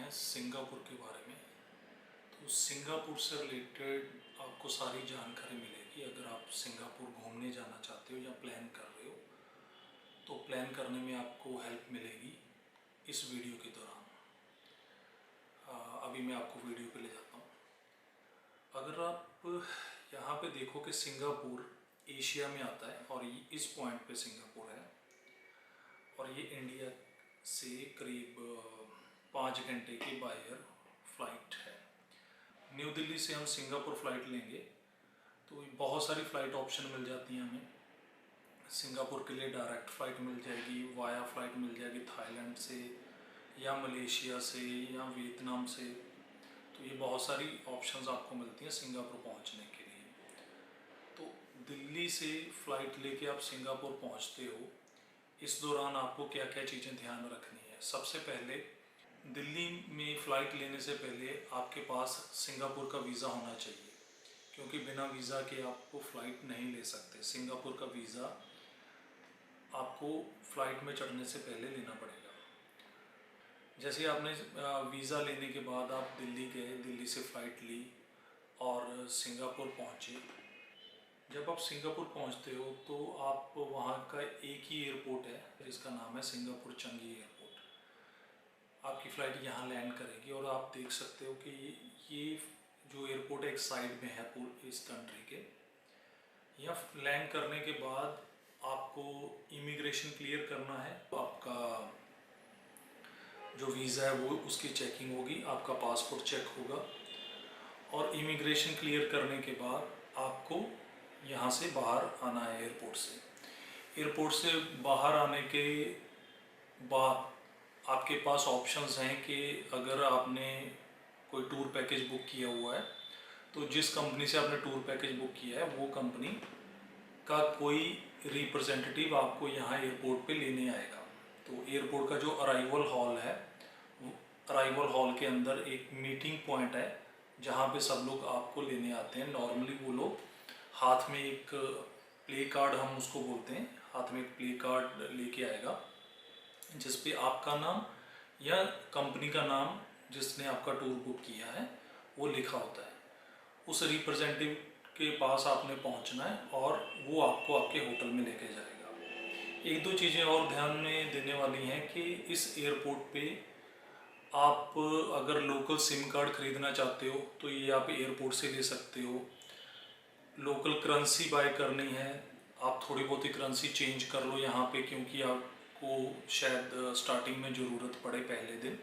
हैं सिंगापुर के बारे में। तो सिंगापुर से रिलेटेड आपको सारी जानकारी मिलेगी। अगर आप सिंगापुर घूमने जाना चाहते हो या प्लान कर रहे हो तो प्लान करने में आपको हेल्प मिलेगी इस वीडियो के दौरान। अभी मैं आपको वीडियो पे ले जाता हूँ। अगर आप यहाँ पे देखो कि सिंगापुर एशिया में आता है और इस पॉइंट पे सिंगापुर है और ये इंडिया से करीब 5 घंटे की बाय एयर फ़्लाइट है। न्यू दिल्ली से हम सिंगापुर फ़्लाइट लेंगे तो बहुत सारी फ़्लाइट ऑप्शन मिल जाती हैं हमें। सिंगापुर के लिए डायरेक्ट फ़्लाइट मिल जाएगी, वाया फ़्लाइट मिल जाएगी थाईलैंड से या मलेशिया से या वियतनाम से। तो ये बहुत सारी ऑप्शंस आपको मिलती हैं सिंगापुर पहुंचने के लिए। तो दिल्ली से फ़्लाइट लेके आप सिंगापुर पहुंचते हो, इस दौरान आपको क्या क्या चीज़ें ध्यान रखनी है। सबसे पहले दिल्ली में फ़्लाइट लेने से पहले आपके पास सिंगापुर का वीज़ा होना चाहिए, क्योंकि बिना वीज़ा के आपको फ़्लाइट नहीं ले सकते। सिंगापुर का वीज़ा आपको फ़्लाइट में चढ़ने से पहले लेना पड़ेगा। जैसे आपने वीज़ा लेने के बाद आप दिल्ली गए, दिल्ली से फ़्लाइट ली और सिंगापुर पहुँचे। जब आप सिंगापुर पहुँचते हो तो आप वहाँ का एक ही एयरपोर्ट है जिसका नाम है सिंगापुर चंगी एयरपोर्ट। आपकी फ़्लाइट यहाँ लैंड करेगी और आप देख सकते हो कि ये जो एयरपोर्ट है एक साइड में है पूरे इस कंट्री के। यहाँ लैंड करने के बाद आपको इमिग्रेशन क्लियर करना है। आपका जो वीज़ा है वो उसकी चेकिंग होगी, आपका पासपोर्ट चेक होगा और इमिग्रेशन क्लियर करने के बाद आपको यहाँ से बाहर आना है एयरपोर्ट से। एयरपोर्ट से बाहर आने के बाद आपके पास ऑप्शंस हैं कि अगर आपने कोई टूर पैकेज बुक किया हुआ है तो जिस कंपनी से आपने टूर पैकेज बुक किया है वो कंपनी का कोई रिप्रेजेंटेटिव आपको यहाँ एयरपोर्ट पे लेने आएगा। तो एयरपोर्ट का जो अराइवल हॉल है, अराइवल हॉल के अंदर एक मीटिंग पॉइंट है जहाँ पे सब लोग आपको लेने आते हैं। नॉर्मली वो लोग हाथ में एक प्ले कार्ड, हम उसको बोलते हैं, हाथ में एक प्ले कार्ड लेके आएगा जिस पे आपका नाम या कंपनी का नाम जिसने आपका टूर बुक किया है वो लिखा होता है। उस रिप्रेजेंटेटिव के पास आपने पहुंचना है और वो आपको आपके होटल में लेके जाएगा। एक दो चीज़ें और ध्यान में देने वाली हैं कि इस एयरपोर्ट पे आप अगर लोकल सिम कार्ड ख़रीदना चाहते हो तो ये आप एयरपोर्ट से ले सकते हो। लोकल करेंसी बाय करनी है, आप थोड़ी बहुत ही करेंसी चेंज कर लो यहाँ पे, क्योंकि आपको शायद स्टार्टिंग में ज़रूरत पड़े पहले दिन।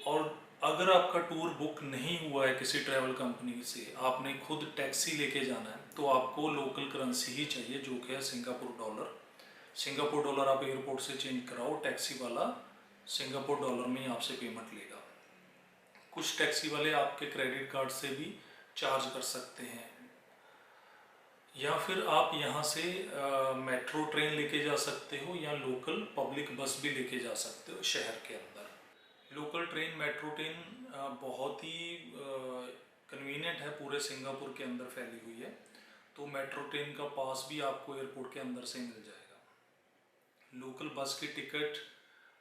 और अगर आपका टूर बुक नहीं हुआ है किसी ट्रैवल कंपनी से, आपने खुद टैक्सी लेके जाना है, तो आपको लोकल करेंसी ही चाहिए जो कि है सिंगापुर डॉलर। सिंगापुर डॉलर आप एयरपोर्ट से चेंज कराओ, टैक्सी वाला सिंगापुर डॉलर में ही आपसे पेमेंट लेगा। कुछ टैक्सी वाले आपके क्रेडिट कार्ड से भी चार्ज कर सकते हैं, या फिर आप यहाँ से मेट्रो ट्रेन लेके जा सकते हो या लोकल पब्लिक बस भी लेके जा सकते हो शहर के अंदर। लोकल ट्रेन, मेट्रो ट्रेन बहुत ही कन्वीनियंट है, पूरे सिंगापुर के अंदर फैली हुई है। तो मेट्रो ट्रेन का पास भी आपको एयरपोर्ट के अंदर से मिल जाएगा। लोकल बस की टिकट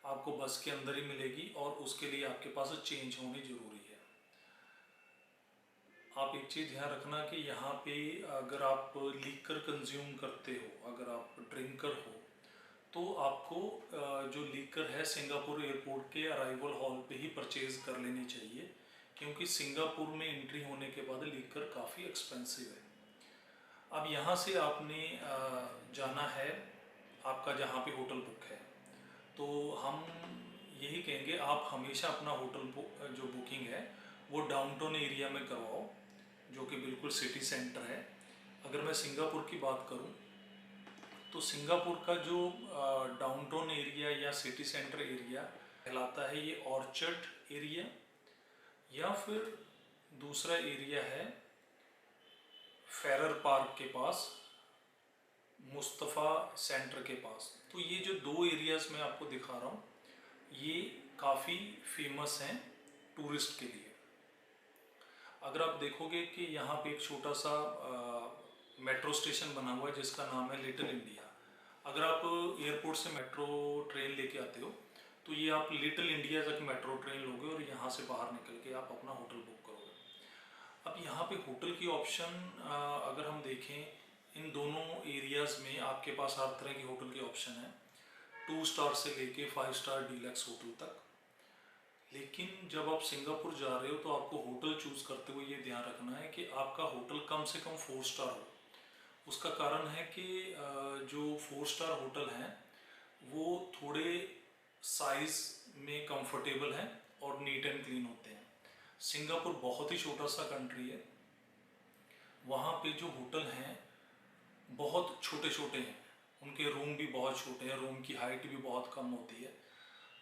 आपको बस के अंदर ही मिलेगी और उसके लिए आपके पास चेंज होनी ज़रूरी है। आप एक चीज़ ध्यान रखना कि यहाँ पे अगर आप लीकर कंज्यूम करते हो, अगर आप ड्रिंकर हो, तो आपको जो लीकर है सिंगापुर एयरपोर्ट के अराइवल हॉल पे ही परचेज़ कर लेनी चाहिए, क्योंकि सिंगापुर में एंट्री होने के बाद लीकर काफ़ी एक्सपेंसिव है। अब यहाँ से आपने जाना है, आपका जहाँ पे होटल बुक है, तो हम यही कहेंगे आप हमेशा अपना होटल जो बुकिंग है वो डाउनटाउन एरिया में करवाओ, जो कि बिल्कुल सिटी सेंटर है। अगर मैं सिंगापुर की बात करूं तो सिंगापुर का जो डाउनटाउन एरिया या सिटी सेंटर एरिया कहलाता है, ये ऑर्चर्ड एरिया, या फिर दूसरा एरिया है फेरर पार्क के पास, मुस्तफ़ा सेंटर के पास। तो ये जो दो एरियाज़ मैं आपको दिखा रहा हूँ ये काफ़ी फेमस हैं टूरिस्ट के लिए। अगर आप देखोगे कि यहाँ पे एक छोटा सा मेट्रो स्टेशन बना हुआ है जिसका नाम है लिटिल इंडिया। अगर आप एयरपोर्ट से मेट्रो ट्रेन लेके आते हो तो ये आप लिटिल इंडिया तक मेट्रो ट्रेन लोगे और यहाँ से बाहर निकल के आप अपना होटल बुक करोगे। अब यहाँ पे होटल की ऑप्शन अगर हम देखें इन दोनों एरियाज़ में आपके पास हर तरह की होटल की ऑप्शन है, 2 स्टार से लेके 5 स्टार डीलक्स होटल तक। लेकिन जब आप सिंगापुर जा रहे हो तो आपको होटल चूज़ करते हुए ये ध्यान रखना है कि आपका होटल कम से कम 4 स्टार हो। उसका कारण है कि जो 4 स्टार होटल हैं वो थोड़े साइज़ में कंफर्टेबल हैं और नीट एंड क्लीन होते हैं। सिंगापुर बहुत ही छोटा सा कंट्री है, वहाँ पे जो होटल हैं बहुत छोटे छोटे हैं, उनके रूम भी बहुत छोटे हैं, रूम की हाइट भी बहुत कम होती है।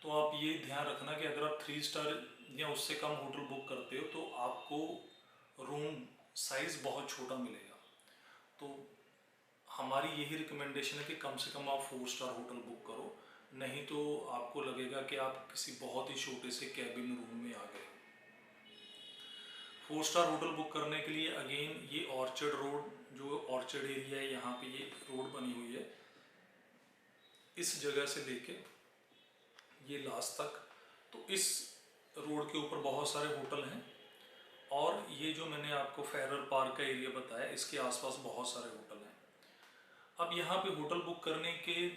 तो आप ये ध्यान रखना कि अगर आप 3 स्टार या उससे कम होटल बुक करते हो तो आपको रूम साइज़ बहुत छोटा मिलेगा। तो हमारी यही रिकमेंडेशन है कि कम से कम आप 4 स्टार होटल बुक करो, नहीं तो आपको लगेगा कि आप किसी बहुत ही छोटे से कैबिन रूम में आ गए। 4 स्टार होटल बुक करने के लिए अगेन ये ऑर्चर्ड रोड, जो ऑर्चर्ड एरिया है यहाँ पे ये रोड बनी हुई है, इस जगह से लेके ये लास्ट तक, तो इस रोड के ऊपर बहुत सारे होटल हैं। और ये जो मैंने आपको फेरर पार्क का एरिया बताया, इसके आसपास बहुत सारे होटल हैं। अब यहाँ पे होटल बुक करने के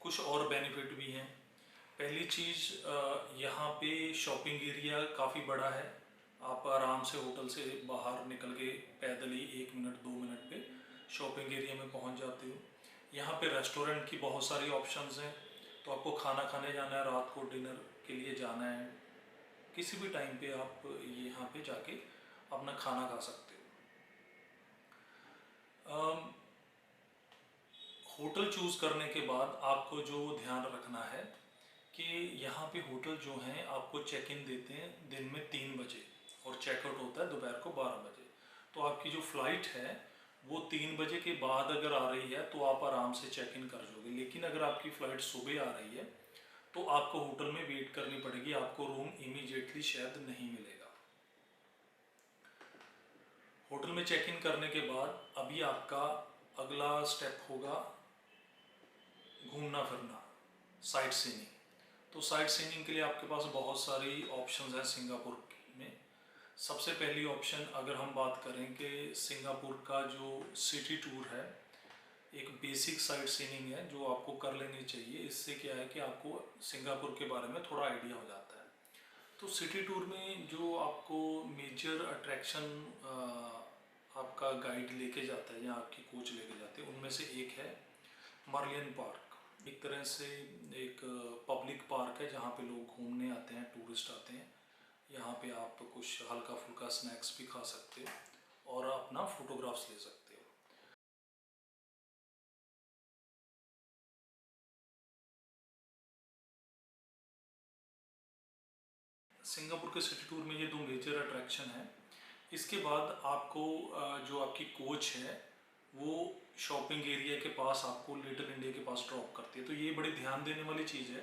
कुछ और बेनिफिट भी हैं। पहली चीज़, यहाँ पे शॉपिंग एरिया काफ़ी बड़ा है। आप आराम से होटल से बाहर निकल के पैदल ही 1 मिनट 2 मिनट पे शॉपिंग एरिया में पहुँच जाते हो। यहाँ पे रेस्टोरेंट की बहुत सारी ऑप्शंस हैं, तो आपको खाना खाने जाना है, रात को डिनर के लिए जाना है, किसी भी टाइम पे आप यहाँ पे जाके अपना खाना खा सकते हो। होटल चूज़ करने के बाद आपको जो ध्यान रखना है कि यहाँ पे होटल जो हैं आपको चेक इन देते हैं दिन में 3 बजे और चेकआउट होता है दोपहर को 12 बजे। तो आपकी जो फ़्लाइट है वो 3 बजे के बाद अगर आ रही है तो आप आराम से चेक इन कर जाओगे। लेकिन अगर आपकी फ़्लाइट सुबह आ रही है तो आपको होटल में वेट करनी पड़ेगी, आपको रूम इमीडिएटली शायद नहीं मिलेगा। होटल में चेक इन करने के बाद अभी आपका अगला स्टेप होगा घूमना फिरना, साइट सीइंग। तो साइट सीइंग के लिए आपके पास बहुत सारी ऑप्शंस हैं सिंगापुर में। सबसे पहली ऑप्शन अगर हम बात करें कि सिंगापुर का जो सिटी टूर है, एक बेसिक साइट सीइंग है जो आपको कर लेनी चाहिए। इससे क्या है कि आपको सिंगापुर के बारे में थोड़ा आइडिया हो जाता है। तो सिटी टूर में जो आपको मेजर अट्रैक्शन आपका गाइड लेके जाता है या आपकी कोच लेके जाते हैं, उनमें से एक है मर्लियन पार्क। एक तरह से एक पब्लिक पार्क है जहाँ पे लोग घूमने आते हैं, टूरिस्ट आते हैं। यहाँ पे आप कुछ हल्का फुल्का स्नैक्स भी खा सकते हो और अपना फोटोग्राफ्स ले सकते हो। सिंगापुर के सिटी टूर में ये 2 मेजर अट्रैक्शन है। इसके बाद आपको जो आपकी कोच है वो शॉपिंग एरिया के पास आपको लिटिल इंडिया के पास ड्रॉप करती है। तो ये बड़ी ध्यान देने वाली चीज़ है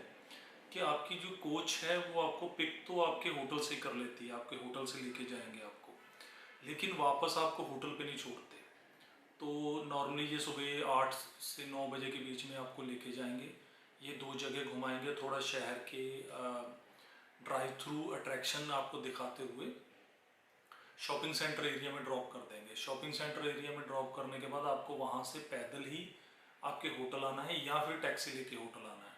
कि आपकी जो कोच है वो आपको पिक तो आपके होटल से कर लेती है, आपके होटल से लेके जाएंगे आपको, लेकिन वापस आपको होटल पे नहीं छोड़ते। तो नॉर्मली ये सुबह 8 से 9 बजे के बीच में आपको लेके जाएंगे, ये 2 जगह घुमाएंगे, थोड़ा शहर के ड्राइव थ्रू अट्रैक्शन आपको दिखाते हुए शॉपिंग सेंटर एरिया में ड्रॉप कर देंगे। शॉपिंग सेंटर एरिया में ड्रॉप करने के बाद आपको वहाँ से पैदल ही आपके होटल आना है या फिर टैक्सी लेके होटल आना है।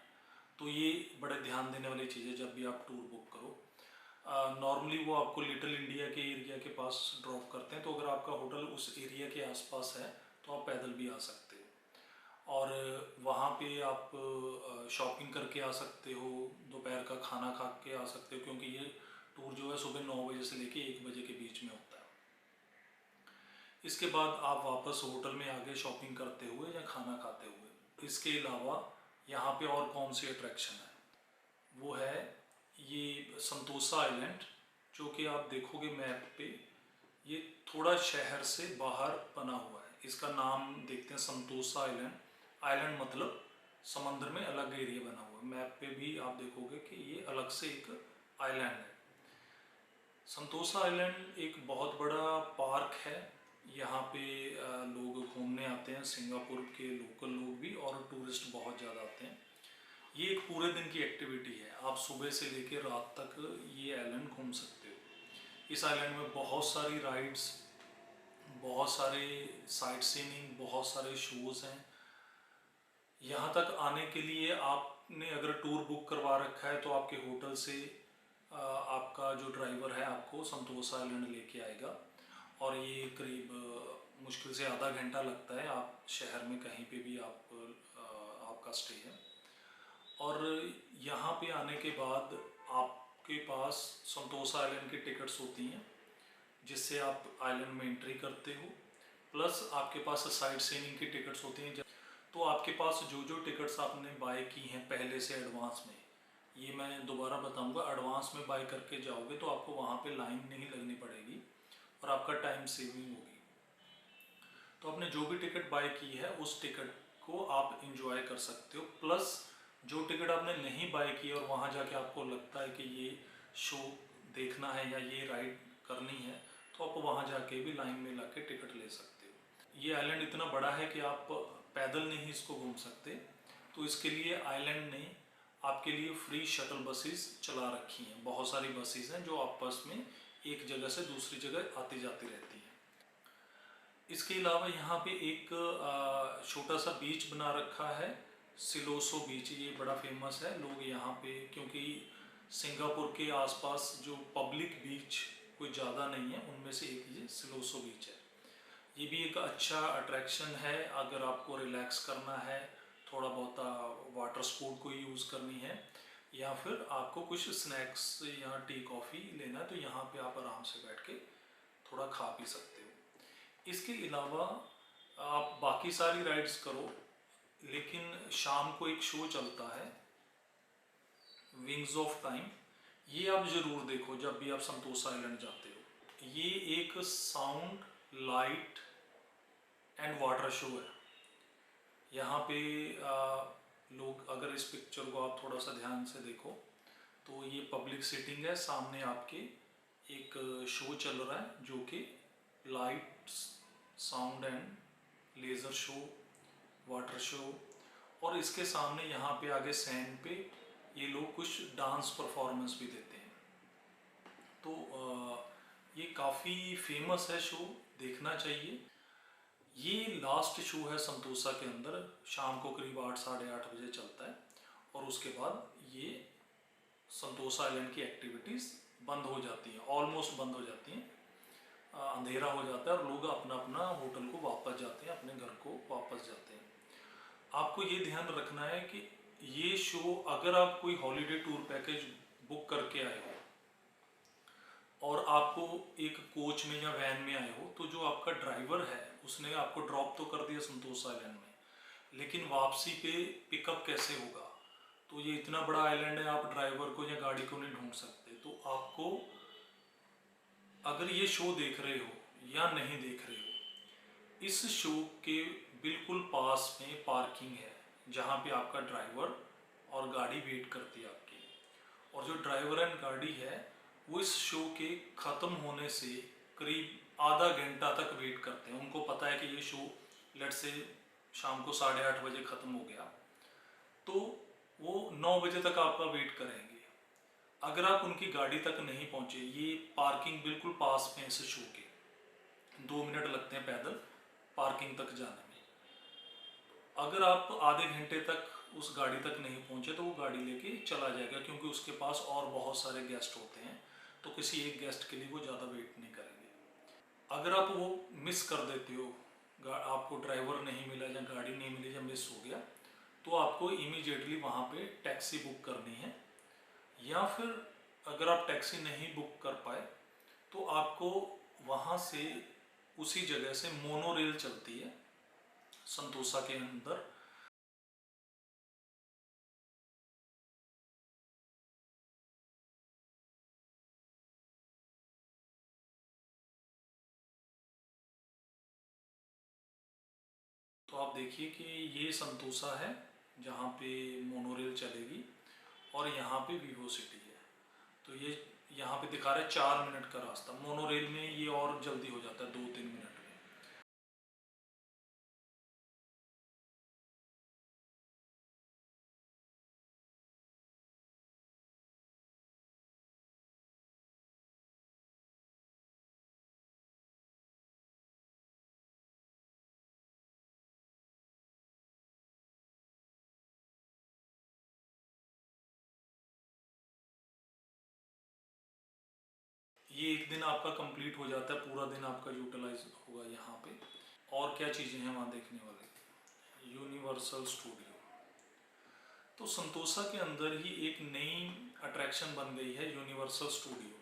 तो ये बड़े ध्यान देने वाली चीज़ है जब भी आप टूर बुक करो। नॉर्मली वो आपको लिटिल इंडिया के एरिया के पास ड्रॉप करते हैं, तो अगर आपका होटल उस एरिया के आसपास है तो आप पैदल भी आ सकते हो और वहाँ पे आप शॉपिंग करके आ सकते हो, दोपहर का खाना खा के आ सकते हो, क्योंकि ये टूर जो है सुबह 9 बजे से लेके 1 बजे के बीच में होता है। इसके बाद आप वापस होटल में आके शॉपिंग करते हुए या खाना खाते हुए। इसके अलावा यहाँ पे और कौन सी अट्रैक्शन है, वो है ये संतोसा आइलैंड, जो कि आप देखोगे मैप पे ये थोड़ा शहर से बाहर बना हुआ है। इसका नाम देखते हैं संतोसा आइलैंड। आइलैंड मतलब समंदर में अलग एरिया बना हुआ है। मैप पे भी आप देखोगे कि ये अलग से एक आइलैंड है। संतोसा आइलैंड एक बहुत बड़ा पार्क है। यहाँ पे लोग घूमने आते हैं, सिंगापुर के लोकल लोग भी और टूरिस्ट बहुत ज़्यादा आते हैं। ये एक पूरे दिन की एक्टिविटी है, आप सुबह से लेकर रात तक ये आइलैंड घूम सकते हो। इस आइलैंड में बहुत सारी राइड्स, बहुत सारे साइट सीइंग, बहुत सारे शोज़ हैं। यहाँ तक आने के लिए आपने अगर टूर बुक करवा रखा है तो आपके होटल से आपका जो ड्राइवर है आपको संतोषा आइलैंड लेके आएगा, और ये करीब मुश्किल से आधा घंटा लगता है, आप शहर में कहीं पे भी आपका स्टे है। और यहाँ पे आने के बाद आपके पास संतोषा आइलैंड की टिकट्स होती हैं जिससे आप आइलैंड में एंट्री करते हो, प्लस आपके पास साइट सीइंग की टिकट्स होती हैं। तो आपके पास जो जो टिकट्स आपने बाय की हैं पहले से एडवांस में, ये मैं दोबारा बताऊंगा, एडवांस में बाय करके जाओगे तो आपको वहाँ पे लाइन नहीं लगनी पड़ेगी और आपका टाइम सेविंग होगी। तो आपने जो भी टिकट बाय की है उस टिकट को आप इंजॉय कर सकते हो, प्लस जो टिकट आपने नहीं बाय की और वहाँ जाके आपको लगता है कि ये शो देखना है या ये राइड करनी है, तो आप वहाँ जाके भी लाइन में ला के टिकट ले सकते हो। ये आइलैंड इतना बड़ा है कि आप पैदल नहीं इसको घूम सकते, तो इसके लिए आइलैंड ने आपके लिए फ्री शटल बसेस चला रखी हैं। बहुत सारी बसेस हैं जो आपस में एक जगह से दूसरी जगह आती जाती रहती हैं। इसके अलावा यहाँ पे एक छोटा सा बीच बना रखा है, सिलोसो बीच। ये बड़ा फेमस है, लोग यहाँ पे, क्योंकि सिंगापुर के आसपास जो पब्लिक बीच कोई ज़्यादा नहीं है, उनमें से एक ये सिलोसो बीच है। ये भी एक अच्छा अट्रैक्शन है अगर आपको रिलैक्स करना है, थोड़ा बहुत वाटर स्पोर्ट को यूज़ करनी है, या फिर आपको कुछ स्नैक्स या टी कॉफ़ी लेना है, तो यहाँ पे आप आराम से बैठ के थोड़ा खा पी सकते हो। इसके अलावा आप बाकी सारी राइड्स करो, लेकिन शाम को एक शो चलता है विंग्स ऑफ टाइम, ये आप ज़रूर देखो जब भी आप संतोषा आइलैंड जाते हो। ये एक sound, light and water show है। यहाँ पे लोग, अगर इस पिक्चर को आप थोड़ा सा ध्यान से देखो तो ये पब्लिक सीटिंग है, सामने आपके एक शो चल रहा है जो कि light, sound and laser show, water show, और इसके सामने यहाँ पे आगे सैंड पे ये लोग कुछ डांस परफॉर्मेंस भी देते हैं। तो ये काफ़ी फेमस है शो, देखना चाहिए। ये लास्ट शो है संतोषा के अंदर, शाम को करीब 8 साढ़े 8 बजे चलता है, और उसके बाद ये संतोषा आइलैंड की एक्टिविटीज़ बंद हो जाती हैं, ऑलमोस्ट बंद हो जाती हैं। अंधेरा हो जाता है और लोग अपना अपना होटल को वापस जाते हैं, अपने घर को वापस जाते हैं। आपको ये ध्यान रखना है कि ये शो, अगर आप कोई हॉलीडे टूर पैकेज बुक करके आए हो और आपको एक कोच में या वैन में आए हो, तो जो आपका ड्राइवर है उसने आपको ड्रॉप तो कर दिया संतोषा आइलैंड में, लेकिन वापसी पे पिकअप कैसे होगा? तो ये इतना बड़ा आइलैंड है, आप ड्राइवर को या गाड़ी को नहीं ढूंढ सकते। तो आपको, अगर ये शो देख रहे हो या नहीं देख रहे हो, इस शो के बिल्कुल पास में पार्किंग है जहाँ पे आपका ड्राइवर और गाड़ी वेट करती है आपकी, और जो ड्राइवर एंड गाड़ी है वो इस शो के ख़त्म होने से करीब आधा घंटा तक वेट करते हैं। उनको पता है कि ये शो लेट से शाम को 8:30 बजे ख़त्म हो गया, तो वो 9 बजे तक आपका वेट करेंगे। अगर आप उनकी गाड़ी तक नहीं पहुँचे, ये पार्किंग बिल्कुल पास में इस शो के 2 मिनट लगते हैं पैदल पार्किंग तक जाने में। अगर आप आधे घंटे तक उस गाड़ी तक नहीं पहुँचे तो वो गाड़ी लेके चला जाएगा, क्योंकि उसके पास और बहुत सारे गेस्ट होते हैं, तो किसी एक गेस्ट के लिए वो ज़्यादा वेट नहीं करेंगे। अगर आप वो मिस कर देते हो, आपको ड्राइवर नहीं मिला या गाड़ी नहीं मिली या मिस हो गया, तो आपको इमीडिएटली वहाँ पे टैक्सी बुक करनी है, या फिर अगर आप टैक्सी नहीं बुक कर पाए तो आपको वहाँ से, उसी जगह से मोनो रेल चलती है संतोषा के अंदर। तो आप देखिए कि ये संतोषा है जहाँ पे मोनोरेल चलेगी, और यहाँ पे वीवो सिटी है। तो ये यहाँ पे दिखा रहा है 4 मिनट का रास्ता, मोनोरेल में ये और जल्दी हो जाता है 2-3 मिनट में। ये एक दिन आपका कंप्लीट हो जाता है, पूरा दिन आपका यूटिलाइज होगा यहाँ पे। और क्या चीज़ें हैं वहाँ देखने वाले? Universal studio. तो संतोषा के अंदर ही एक नई अट्रैक्शन बन गई है, Universal Studio.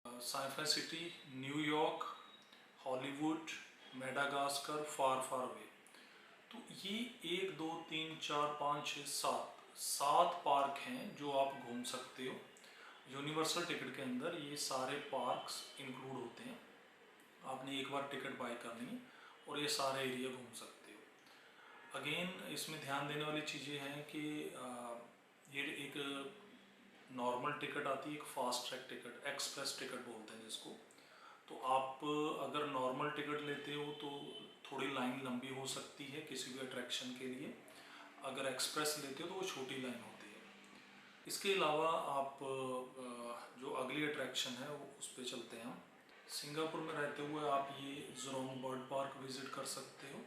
Sci-fi city, New York, Hollywood, Madagascar, far far away. तो ये 1 2 3 4 5 6 7 पार्क हैं जो आप घूम सकते हो। यूनिवर्सल टिकट के अंदर ये सारे पार्क्स इंक्लूड होते हैं। आपने एक बार टिकट बाय करनी है और ये सारे एरिया घूम सकते हो। अगेन इसमें ध्यान देने वाली चीज़ें हैं कि ये एक नॉर्मल टिकट आती है, एक fast track ticket, express ticket बोलते हैं जिसको। तो आप अगर नॉर्मल टिकट लेते हो तो थोड़ी लाइन लंबी हो सकती है किसी भी अट्रैक्शन के लिए। अगर एक्सप्रेस लेते हो तो वो छोटी लाइन होती है। इसके अलावा आप जो अगली अट्रैक्शन है वो उस पर चलते हैं हम। सिंगापुर में रहते हुए आप ये ज़ुरोंग बर्ड पार्क विज़िट कर सकते हो,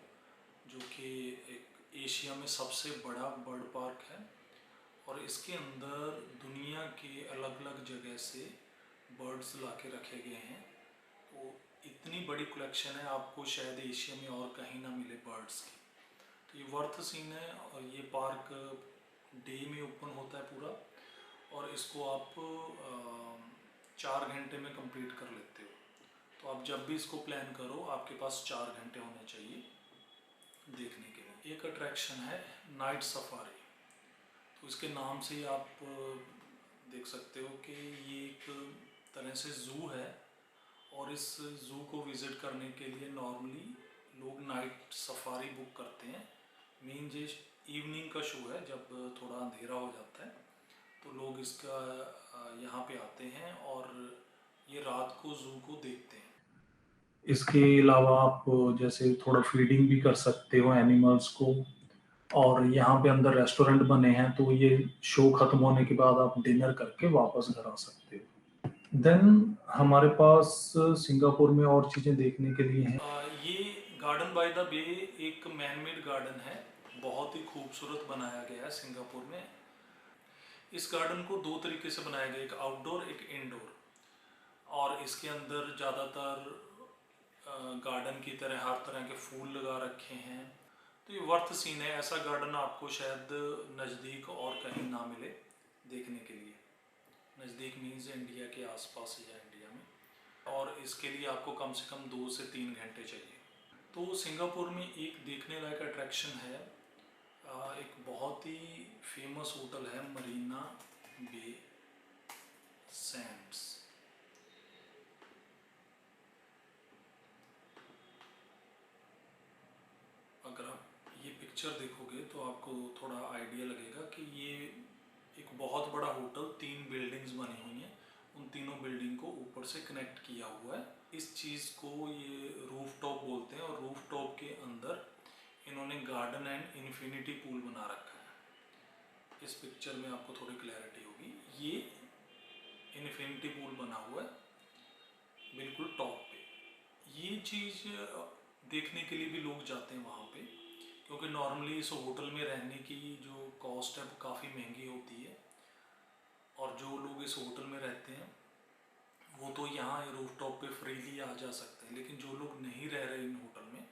जो कि एक एशिया में सबसे बड़ा बर्ड पार्क है। और इसके अंदर दुनिया के अलग अलग जगह से बर्ड्स ला के रखे गए हैं। तो इतनी बड़ी कलेक्शन है, आपको शायद एशिया में और कहीं ना मिले बर्ड्स की। तो ये वर्थ सीन है। और ये पार्क डे में ओपन होता है पूरा, और इसको आप 4 घंटे में कंप्लीट कर लेते हो। तो आप जब भी इसको प्लान करो आपके पास 4 घंटे होने चाहिए देखने के लिए। एक अट्रैक्शन है नाइट सफारी। तो इसके नाम से ही आप देख सकते हो कि ये एक तरह से ज़ू है, और इस ज़ू को विज़िट करने के लिए नॉर्मली लोग नाइट सफारी बुक करते हैं। मेन जो इवनिंग का शो है, जब थोड़ा अंधेरा हो जाता है तो लोग इसका यहाँ पे आते हैं और ये रात को ज़ू को देखते हैं। इसके अलावा आप जैसे थोड़ा फीडिंग भी कर सकते हो एनिमल्स को। और यहाँ पे अंदर रेस्टोरेंट बने हैं, तो ये शो खत्म होने के बाद आप डिनर करके वापस घर आ सकते हो। देन हमारे पास सिंगापुर में और चीज़ें देखने के लिए हैं। ये गार्डन बाय द बे एक मैन मेड गार्डन है, बहुत ही खूबसूरत बनाया गया है सिंगापुर में। इस गार्डन को 2 तरीके से बनाया गया, एक आउटडोर एक इंडोर। और इसके अंदर ज़्यादातर गार्डन की तरह हर तरह के फूल लगा रखे हैं। तो ये वर्थ सीन है, ऐसा गार्डन आपको शायद नज़दीक और कहीं ना मिले देखने के लिए। नज़दीक मीन्स इंडिया के आसपास या इंडिया में। और इसके लिए आपको कम से कम 2 से 3 घंटे चाहिए। तो सिंगापुर में एक देखने लायक अट्रैक्शन है, एक बहुत ही फेमस होटल है मरीना बे सैंड्स। अगर आप ये पिक्चर देखोगे तो आपको थोड़ा आइडिया लगेगा कि ये एक बहुत बड़ा होटल, 3 बिल्डिंग्स बनी हुई हैं, उन तीनों बिल्डिंग को ऊपर से कनेक्ट किया हुआ है। इस चीज़ को ये रूफ टॉप बोलते हैं, और रूफ टॉप के अंदर इन्होंने गार्डन एंड इन्फिनिटी पूल बना रखा है। इस पिक्चर में आपको थोड़ी क्लैरिटी होगी। ये इन्फिनिटी पूल बना हुआ है बिल्कुल टॉप पे। ये चीज़ देखने के लिए भी लोग जाते हैं वहाँ पे, क्योंकि नॉर्मली इस होटल में रहने की जो कॉस्ट है वो काफ़ी महंगी होती है। और जो लोग इस होटल में रहते हैं वो तो यहाँ रूफटॉप पे फ्रीली आ जा सकते हैं, लेकिन जो लोग नहीं रह रहे इन होटल में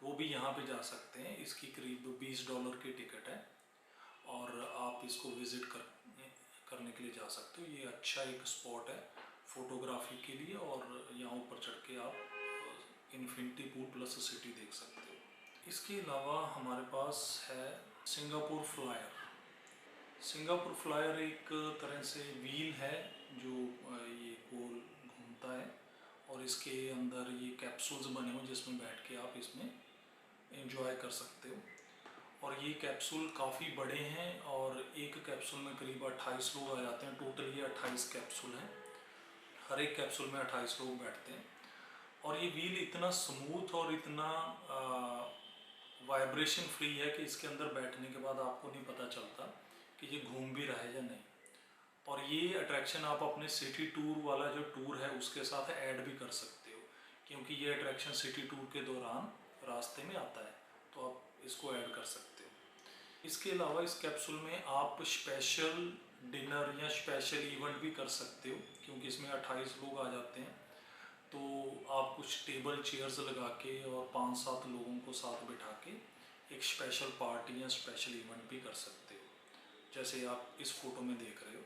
वो भी यहाँ पे जा सकते हैं। इसकी करीब $20 की टिकट है, और आप इसको विज़िट करने के लिए जा सकते हो। ये अच्छा एक स्पॉट है फोटोग्राफी के लिए, और यहाँ ऊपर चढ़ के आप इन्फिनिटी पूल प्लस सिटी देख सकते हो। इसके अलावा हमारे पास है सिंगापुर फ्लायर। सिंगापुर फ्लायर एक तरह से व्हील है जो ये गोल घूमता है, और इसके अंदर ये कैप्सूल्स बने हुए जिसमें बैठ के आप इसमें एंजॉय कर सकते हो। और ये कैप्सूल काफ़ी बड़े हैं, और एक कैप्सूल में करीब 28 लोग आ जाते हैं। टोटल ये 28 कैप्सूल हैं, हर एक कैप्सूल में 28 लोग बैठते हैं। और ये व्हील इतना स्मूथ और इतना वाइब्रेशन फ्री है कि इसके अंदर बैठने के बाद आपको नहीं पता चलता कि ये घूम भी रहा है या नहीं। और ये अट्रैक्शन आप अपने सिटी टूर वाला जो टूर है उसके साथ ऐड भी कर सकते हो, क्योंकि ये अट्रैक्शन सिटी टूर के दौरान रास्ते में आता है, तो आप इसको ऐड कर सकते हो। इसके अलावा इस कैप्सूल में आप स्पेशल डिनर या स्पेशल इवेंट भी कर सकते हो, क्योंकि इसमें 28 लोग आ जाते हैं, तो आप कुछ टेबल चेयर्स लगा के और 5-7 लोगों को साथ बिठा के एक स्पेशल पार्टी या स्पेशल इवेंट भी कर सकते हो, जैसे आप इस फोटो में देख रहे हो।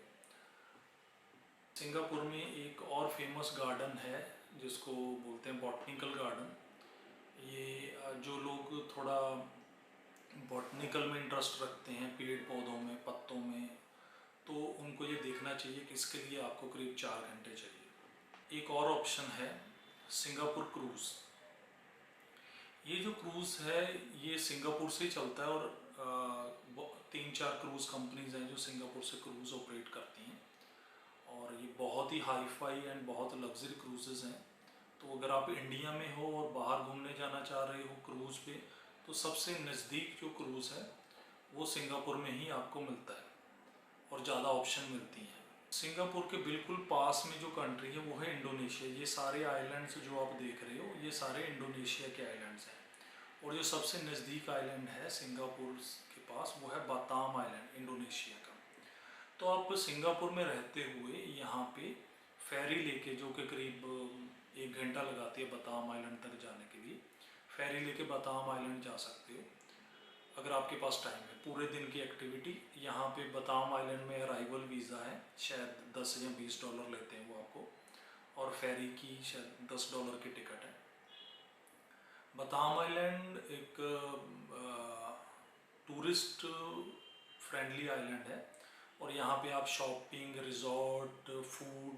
सिंगापुर में एक और फेमस गार्डन है जिसको बोलते हैं बॉटनिकल गार्डन। ये जो लोग थोड़ा बॉटनिकल में इंटरेस्ट रखते हैं, पेड़ पौधों में, पत्तों में, तो उनको ये देखना चाहिए कि इसके लिए आपको करीब 4 घंटे चाहिए। एक और ऑप्शन है सिंगापुर क्रूज़। ये जो क्रूज़ है ये सिंगापुर से ही चलता है, और 3-4 क्रूज़ कंपनीज हैं जो सिंगापुर से क्रूज़ ऑपरेट करती हैं, और ये बहुत ही हाई फाई एंड बहुत लग्जरी क्रूजेज़ हैं। तो अगर आप इंडिया में हो और बाहर घूमने जाना चाह रहे हो क्रूज़ पे, तो सबसे नज़दीक जो क्रूज़ है वो सिंगापुर में ही आपको मिलता है, और ज़्यादा ऑप्शन मिलती हैं। सिंगापुर के बिल्कुल पास में जो कंट्री है वो है इंडोनेशिया। ये सारे आइलैंड्स जो आप देख रहे हो ये सारे इंडोनेशिया के आइलैंड्स हैं, और जो सबसे नज़दीक आइलैंड है सिंगापुर के पास वो है बाताम आइलैंड, इंडोनेशिया का। तो आप सिंगापुर में रहते हुए यहाँ पे फेरी लेके, जो कि करीब 1 घंटा लगाती है बाताम आइलैंड तक जाने के लिए, फेरी लेके बाताम आइलैंड जा सकते हो अगर आपके पास टाइम है। पूरे दिन की एक्टिविटी यहाँ पे बाताम आइलैंड में अराइवल वीज़ा है, शायद $10 या $20 लेते हैं वो आपको, और फेरी की शायद $10 की टिकट है। बाताम आइलैंड एक टूरिस्ट फ्रेंडली आइलैंड है, और यहाँ पे आप शॉपिंग, रिजॉर्ट, फूड,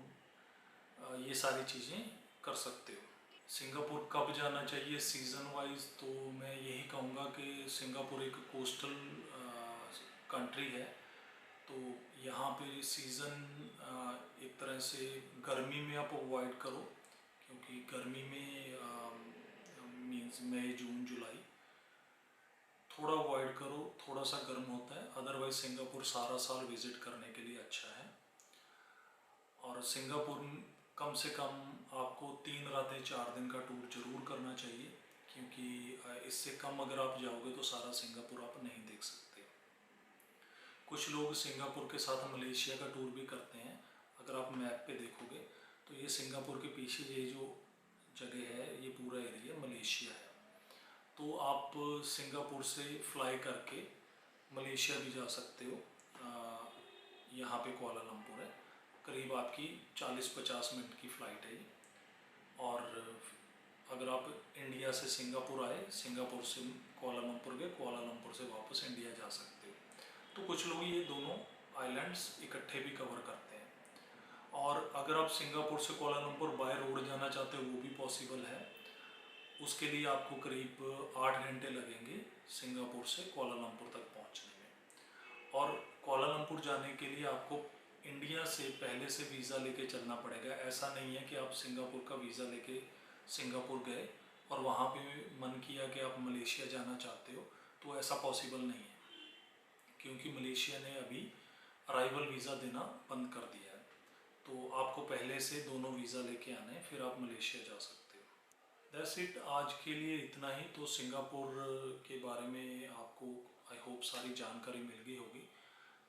ये सारी चीज़ें कर सकते हो। सिंगापुर कब जाना चाहिए सीज़न वाइज, तो मैं यही कहूँगा कि सिंगापुर एक कोस्टल कंट्री है, तो यहाँ पे सीज़न एक तरह से गर्मी में आप अवॉइड करो, क्योंकि गर्मी में मीन्स मई, जून, जुलाई थोड़ा अवॉइड करो, थोड़ा सा गर्म होता है। अदरवाइज सिंगापुर सारा साल विज़िट करने के लिए अच्छा है। और सिंगापुर कम से कम आपको 3 रातें 4 दिन का टूर जरूर करना चाहिए, क्योंकि इससे कम अगर आप जाओगे तो सारा सिंगापुर आप नहीं देख सकते। कुछ लोग सिंगापुर के साथ मलेशिया का टूर भी करते हैं। अगर आप मैप पे देखोगे तो ये सिंगापुर के पीछे ये जो जगह है ये पूरा एरिया मलेशिया है। तो आप सिंगापुर से फ्लाई करके मलेशिया भी जा सकते हो। यहाँ पे कुआलालंपुर है, करीब आपकी 40-50 मिनट की फ़्लाइट है ये। और अगर आप इंडिया से सिंगापुर आए, सिंगापुर से कुआलालंपुर गए, कुआलालंपुर से वापस इंडिया जा सकते हो। तो कुछ लोग ये दोनों आइलैंड्स इकट्ठे भी कवर करते हैं। और अगर आप सिंगापुर से कुआलालंपुर बाय रोड जाना चाहते हो वो भी पॉसिबल है। उसके लिए आपको करीब 8 घंटे लगेंगे सिंगापुर से कुआलालंपुर तक पहुँचने में। और कुआलालंपुर जाने के लिए आपको इंडिया से पहले से वीज़ा लेके चलना पड़ेगा। ऐसा नहीं है कि आप सिंगापुर का वीज़ा लेके सिंगापुर गए और वहाँ पे मन किया कि आप मलेशिया जाना चाहते हो, तो ऐसा पॉसिबल नहीं है, क्योंकि मलेशिया ने अभी अराइवल वीज़ा देना बंद कर दिया है। तो आपको पहले से दोनों वीज़ा लेके आना है, फिर आप मलेशिया जा सकते हो। दैट्स इट, आज के लिए इतना ही। तो सिंगापुर के बारे में आपको आई होप सारी जानकारी मिल गई होगी।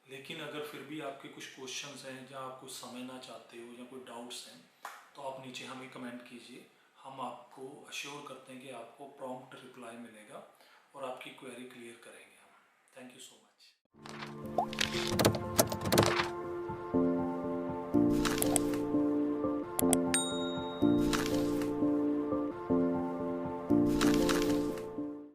लेकिन अगर फिर भी आपके कुछ क्वेश्चंस हैं या आप कुछ समझना चाहते हो या कोई डाउट्स हैं, तो आप नीचे हमें कमेंट कीजिए। हम आपको अश्योर करते हैं कि आपको प्रॉम्प्ट रिप्लाई मिलेगा और आपकी क्वेरी क्लियर करेंगे हम। Thank you so much.